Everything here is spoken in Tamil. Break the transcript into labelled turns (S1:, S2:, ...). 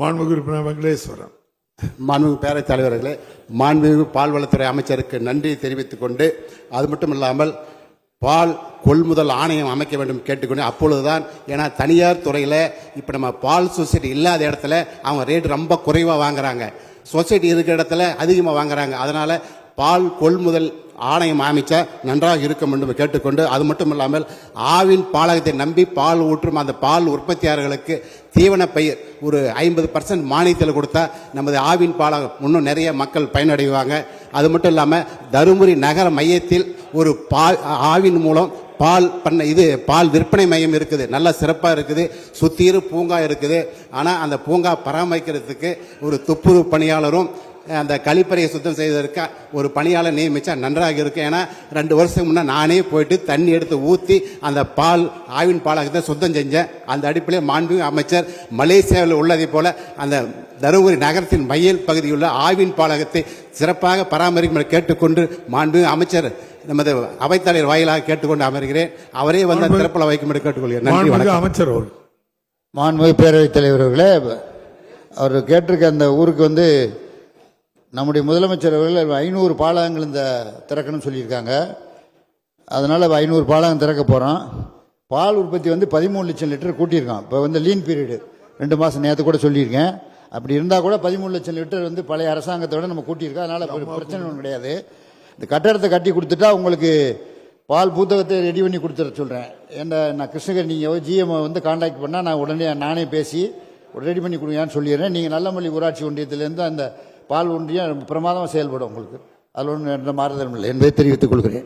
S1: மாண்புமிகு உறுப்பினர் வெங்கடேஸ்வரன்.
S2: மாண்புமிகு பேரவைத் தலைவர்களே, மாண்புமிகு பால்வளத்துறை அமைச்சருக்கு நன்றி தெரிவித்துக் கொண்டு, அது மட்டும் இல்லாமல் பால் கொள்முதல் ஆணையம் அமைக்க வேண்டும் கேட்டுக்கொண்டு, அப்பொழுதுதான் ஏன்னா தனியார் துறையில் இப்போ நம்ம பால் சொசைட்டி இல்லாத இடத்துல அவங்க ரேட் ரொம்ப குறைவாக வாங்குறாங்க, சொசைட்டி இருக்கிற இடத்துல அதிகமாக வாங்குறாங்க. அதனால் பால் கொள்முதல் ஆணையம் அமைச்சா நன்றாக இருக்கும் என்று கேட்டுக்கொண்டு, அது மட்டும் இல்லாமல் ஆவின் பாலகத்தை நம்பி பால் ஊற்றும் அந்த பால் உற்பத்தியாளர்களுக்கு தீவன பயிர் ஒரு 50% மானியத்தில் கொடுத்தா நமது ஆவின் பாலகம் இன்னும் நிறைய மக்கள் பயனடைவாங்க. அது மட்டும் இல்லாமல் தருமபுரி நகர மையத்தில் ஒரு ஆவின் மூலம் பால் பால் விற்பனை மையம் இருக்குது, நல்ல சிறப்பாக இருக்குது, சுத்தீரும் பூங்கா இருக்குது. ஆனால் அந்த பூங்கா பராமரிக்கிறதுக்கு ஒரு துப்புரவு பணியாளரும் அந்த கழிப்பறையை சுத்தம் செய்வதற்கு ஒரு பணியாளர் நியமிச்சா நன்றாக இருக்கு. ஏன்னா 2 வருஷத்துக்கு முன்னே நானே போயிட்டு தண்ணி எடுத்து ஊற்றி அந்த ஆவின் பாலகத்தை சுத்தம் செஞ்சேன். அந்த அடிப்படையில் மாண்புமிகு அமைச்சர் மலேசியாவில் உள்ளதை போல அந்த தருமபுரி நகரத்தின் மையல் பகுதியில் உள்ள ஆவின் பாலகத்தை சிறப்பாக பராமரிக்கும் கேட்டுக்கொண்டு மாண்புமிகு அமைச்சர் நமது அவைத்தலைவர் வாயிலாக கேட்டுக்கொண்டு அமர்கிறேன். அவரே வந்து சிறப்பில் வைக்கும்படி கேட்டுக்கொள்கிறேன். நன்றி. வணக்கம்.
S1: அமைச்சர் அவர்கள்.
S3: மாண்புமிகு பேரவைத் தலைவர்களே, அவர் கேட்டிருக்க அந்த ஊருக்கு நம்முடைய முதலமைச்சர் அவர்கள் 500 பாலகங்கள் இந்த திறக்கணும்னு சொல்லியிருக்காங்க. அதனால் 500 பாலகம் திறக்க போகிறோம். பால் உற்பத்தி 13 லட்சம் லிட்டர் கூட்டியிருக்கான். இப்போ லீன் பீரியடு 2 மாதம் நேற்று கூட சொல்லியிருக்கேன். அப்படி இருந்தால் கூட 13 லட்சம் லிட்டர் பழைய அரசாங்கத்தோட நம்ம கூட்டியிருக்கோம். அதனால் பிரச்சனை ஒன்றும் கிடையாது. இந்த கட்டடத்தை கட்டி கொடுத்துட்டா உங்களுக்கு பால் புத்தகத்தை ரெடி பண்ணி கொடுத்துட சொல்கிறேன். ஏன்னா நான் கிருஷ்ணகிரி நீங்கள் ஜிஎம் கான்டாக்ட் பண்ணால் நான் உடனே நானே பேசி ரெடி பண்ணி கொடுங்கன்னு சொல்லிடுறேன். நீங்கள் நல்லமல்லி ஊராட்சி ஒன்றியத்திலேருந்து அந்த பால் ஒன்றியம் பிரமாதமாக செயல்படும். உங்களுக்கு அதில் ஒன்றும் எந்த மாறுதலும் இல்லை என்பதை தெரிவித்துக் கொள்கிறேன்.